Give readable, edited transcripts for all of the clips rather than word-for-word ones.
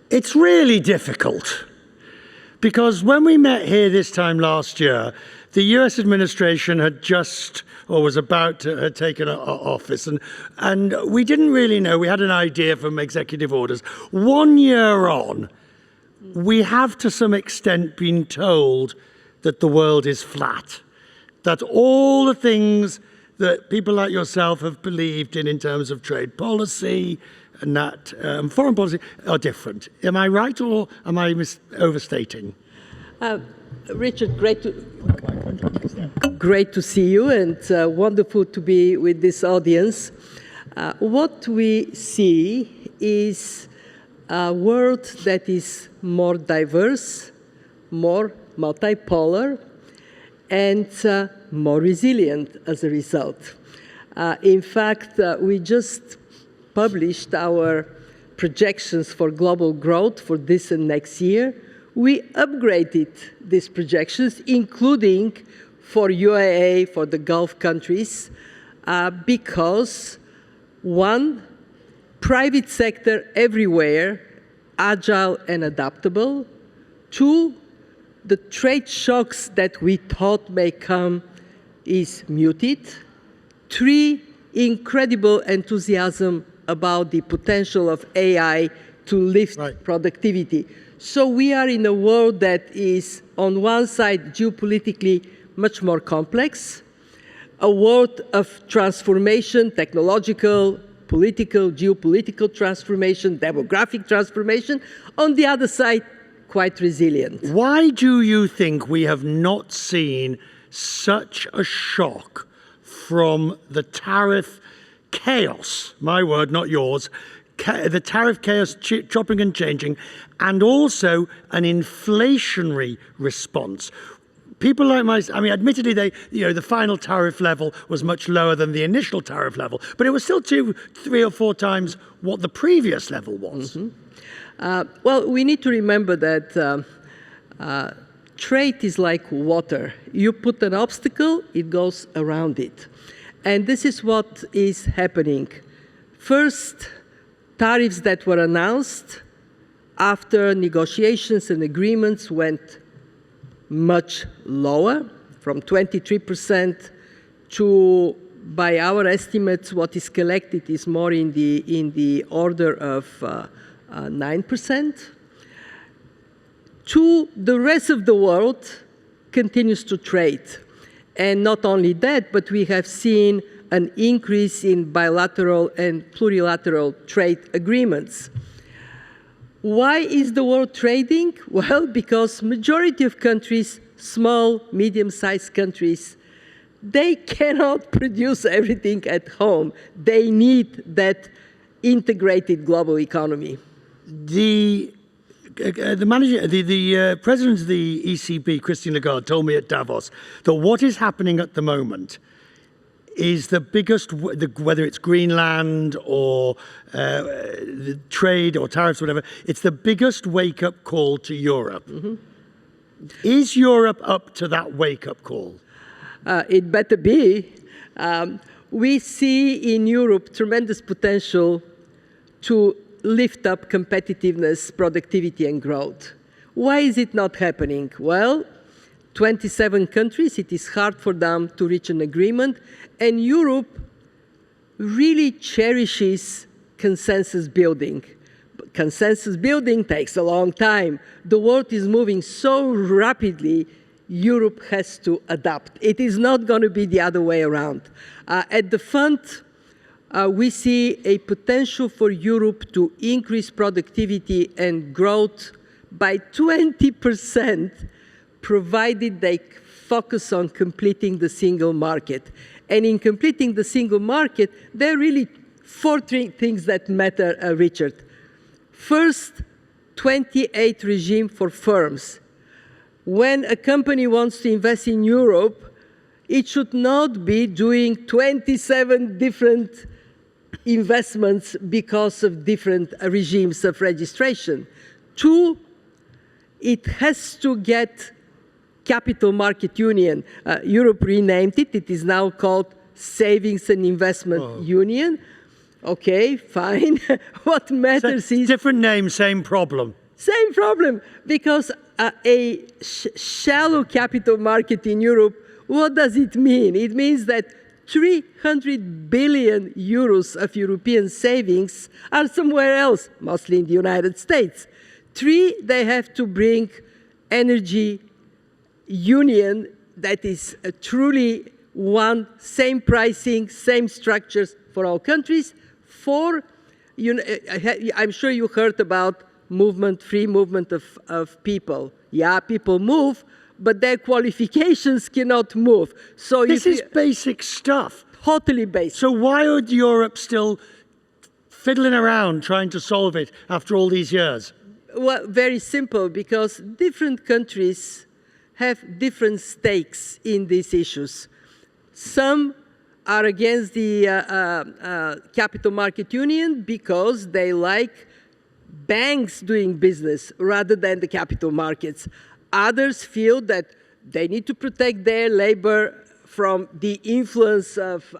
It's really difficult, because when we met here this time last year, the US administration had just, or was about to have taken office, and we didn't really know. We had an idea from executive orders. 1 year on, we have to some extent been told that the world is flat, that all the things that people like yourself have believed in terms of trade policy and that foreign policy are different. Am I right, or am I overstating? Richard, great to see you, and wonderful to be with this audience. What we see is a world that is more diverse, more multipolar, and more resilient as a result. In fact, we just published our projections for global growth for this and next year. We upgraded these projections, including for UAE, for the Gulf countries, because one, private sector everywhere, agile and adaptable. Two, the trade shocks that we thought may come is muted. Three, incredible enthusiasm about the potential of AI to lift productivity. So we are in a world that is, on one side, geopolitically much more complex, a world of transformation, technological, political, geopolitical transformation, demographic transformation. On the other side, quite resilient. Why do you think we have not seen such a shock from the tariff chaos, my word, not yours, the tariff chaos chopping and changing, and also an inflationary response? People like I mean, admittedly, the final tariff level was much lower than the initial tariff level, but it was still 2, 3, or 4 times what the previous level was. Well, we need to remember that trade is like water. You put an obstacle, it goes around it. And this is what is happening. First, tariffs that were announced after negotiations and agreements went much lower, from 23% to, by our estimates, what is collected is more in the order of 9%. Two, the rest of the world continues to trade. And not only that, but we have seen an increase in bilateral and plurilateral trade agreements. Why is the world trading? Well, because majority of countries, small, medium-sized countries, they cannot produce everything at home. They need that integrated global economy. The president of the ECB, Kristalina, told me at Davos that what is happening at the moment is the biggest, whether it's Greenland or the trade or tariffs, whatever, it's the biggest wake-up call to Europe. Is Europe up to that wake-up call? It better be. We see in Europe tremendous potential to lift up competitiveness, productivity, and growth. Why is it not happening? Well, 27 countries, it is hard for them to reach an agreement, and Europe really cherishes consensus building. But consensus building takes a long time. The world is moving so rapidly, Europe has to adapt. It is not going to be the other way around. At the fund, we see a potential for Europe to increase productivity and growth by 20%, provided they focus on completing the single market. And in completing the single market, there are really 4 things that matter, Richard. First, 28 regime for firms. When a company wants to invest in Europe, it should not be doing 27 different investments because of different regimes of registration. 2, it has to get Capital Market Union. Europe renamed it. It is now called Savings and Investment Union. Okay, fine. What matters is... Different name, same problem. Same problem, because a shallow capital market in Europe, what does it mean? It means that 300 billion euros of European savings are somewhere else, mostly in the United States. Three, they have to bring energy union that is truly one, same pricing, same structures for all countries. Four, I'm sure you heard about free movement of people. Yeah, people move, but their qualifications cannot move. So this is basic stuff. Totally basic. So why would Europe still fiddling around trying to solve it after all these years? Well, very simple, because different countries have different stakes in these issues. Some are against the capital market union because they like banks doing business rather than the capital markets. Others feel that they need to protect their labor from the influence of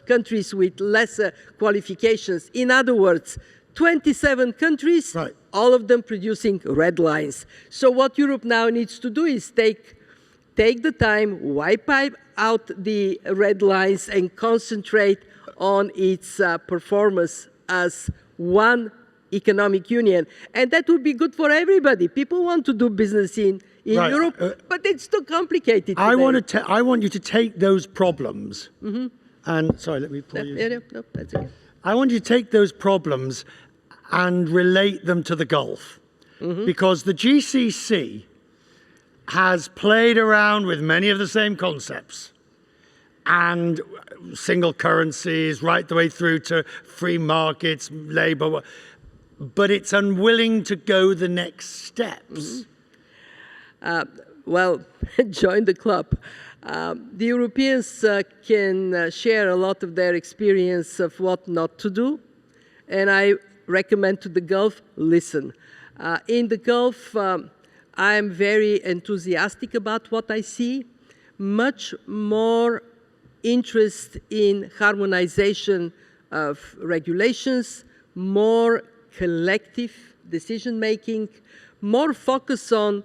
countries with lesser qualifications. In other words, 27 countries, right, all of them producing red lines. So what Europe now needs to do is take the time, wipe out the red lines, and concentrate on its performance as one economic union. And that would be good for everybody. People want to do business in right, Europe, but it's too complicated I want you to take those problems, and, sorry, let me pull you. No, that's it. I want you to take those problems and relate them to the Gulf, because the GCC has played around with many of the same concepts, and single currencies right the way through to free markets, labor, but it's unwilling to go the next steps. Well, join the club. The Europeans can share a lot of their experience of what not to do, and I recommend to the Gulf, listen. In the Gulf, I'm very enthusiastic about what I see. Much more interest in harmonization of regulations, more collective decision-making, more focus on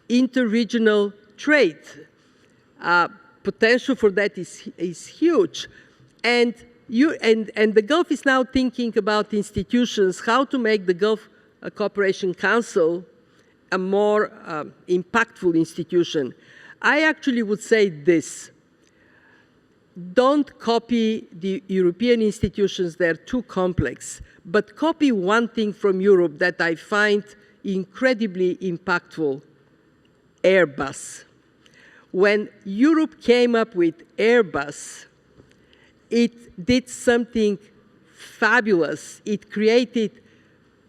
interregional trade. Potential for that is huge. And the Gulf is now thinking about institutions, how to make the Gulf Cooperation Council a more impactful institution. I actually would say this: don't copy the European institutions, they're too complex, but copy one thing from Europe that I find incredibly impactful: Airbus. When Europe came up with Airbus, it did something fabulous. It created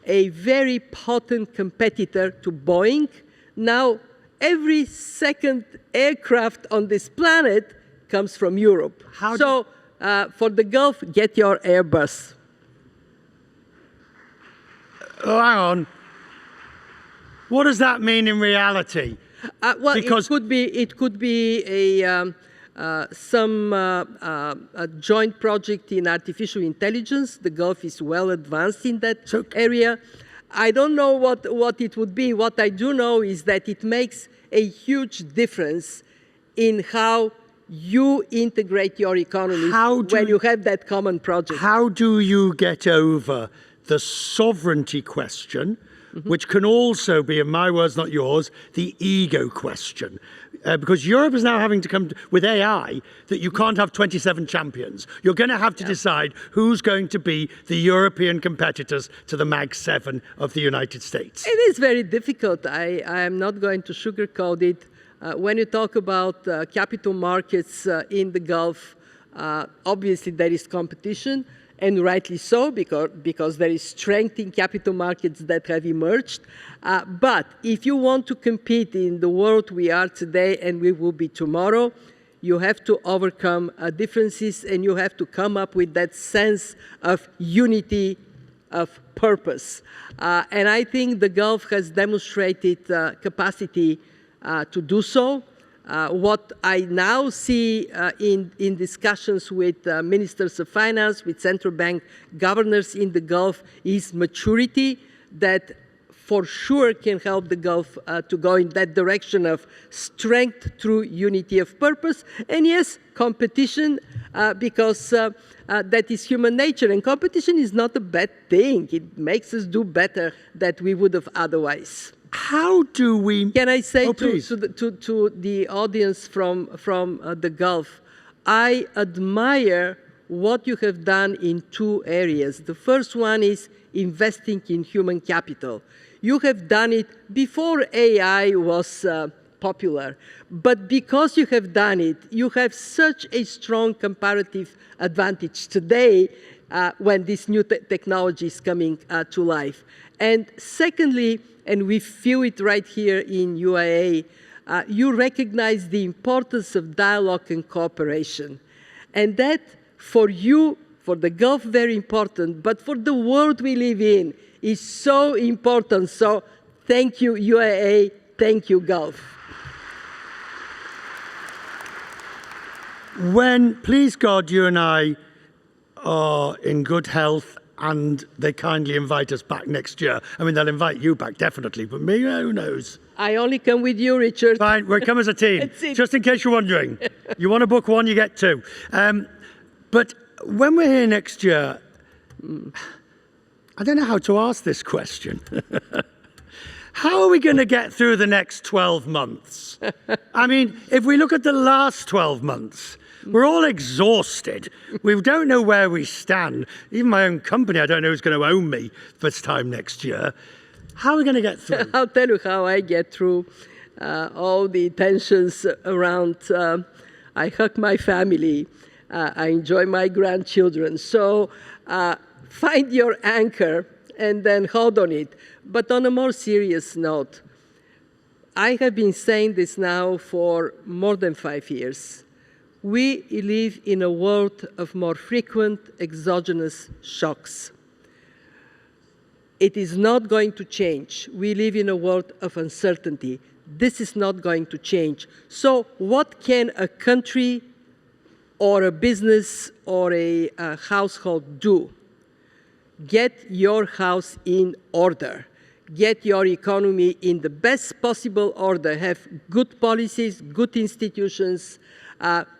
a very potent competitor to Boeing. Now, every second aircraft on this planet comes from Europe. So, for the Gulf, get your Airbus. Oh, hang on. What does that mean in reality? Well, because it could be a joint project in artificial intelligence. The Gulf is well advanced in that area. I don't know what it would be. What I do know is that it makes a huge difference in how you integrate your economies when you have that common project. How do you get over the sovereignty question, which can also be, in my words, not yours, the ego question? Because Europe is now having to come with AI that you can't have 27 champions. You're going to have to decide who's going to be the European competitors to the Mag 7 of the United States. It is very difficult. I am not going to sugarcoat it. When you talk about capital markets in the Gulf, obviously there is competition, and rightly so, because there is strength in capital markets that have emerged. But if you want to compete in the world we are today and we will be tomorrow, you have to overcome differences, and you have to come up with that sense of unity of purpose. And I think the Gulf has demonstrated capacity to do so. What I now see in discussions with ministers of finance, with central bank governors in the Gulf, is maturity that for sure can help the Gulf to go in that direction of strength through unity of purpose. And yes, competition, because that is human nature. And competition is not a bad thing. It makes us do better than we would have otherwise. How do we... Can I say to the audience from the Gulf, I admire what you have done in two areas. The first one is investing in human capital. You have done it before AI was popular. But because you have done it, you have such a strong comparative advantage today when this new technology is coming to life. And secondly, and we feel it right here in UAE, you recognize the importance of dialogue and cooperation. And that, for you, for the Gulf, very important, but for the world we live in, is so important. So thank you, UAE. Thank you, Gulf. When, please God, you and I are in good health and they kindly invite us back next year. I mean, they'll invite you back, definitely, but me, who knows? I only come with you, Richard. Fine, we'll come as a team, just in case you're wondering. You want to book one, you get two. But when we're here next year, I don't know how to ask this question. How are we going to get through the next 12 months? I mean, if we look at the last 12 months, we're all exhausted. We don't know where we stand. Even my own company, I don't know who's going to own me this time next year. How are we going to get through? I'll tell you how I get through all the tensions around. I hug my family. I enjoy my grandchildren. So find your anchor and then hold on it. But on a more serious note, I have been saying this now for more than 5 years. We live in a world of more frequent exogenous shocks. It is not going to change. We live in a world of uncertainty. This is not going to change. So what can a country or a business or a household do? Get your house in order. Get your economy in the best possible order. Have good policies, good institutions,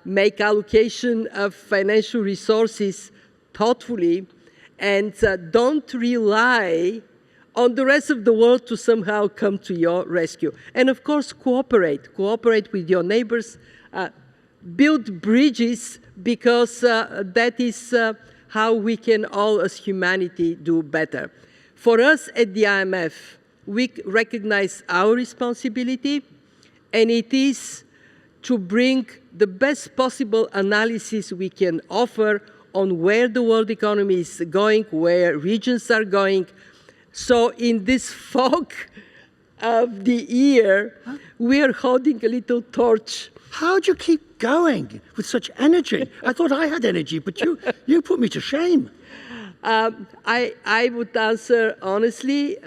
make allocation of financial resources thoughtfully, and don't rely on the rest of the world to somehow come to your rescue. And of course, cooperate. Cooperate with your neighbors. Build bridges, because that is how we can all as humanity do better. For us at the IMF, we recognize our responsibility, and it is to bring the best possible analysis we can offer on where the world economy is going, where regions are going. So in this fog of the year, we are holding a little torch. How do you keep going with such energy? I thought I had energy, but you put me to shame. I would answer honestly,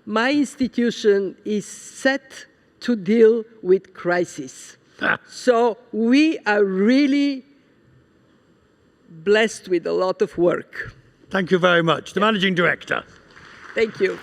my institution is set to deal with crisis. So we are really blessed with a lot of work. Thank you very much. The Managing Director. Thank you.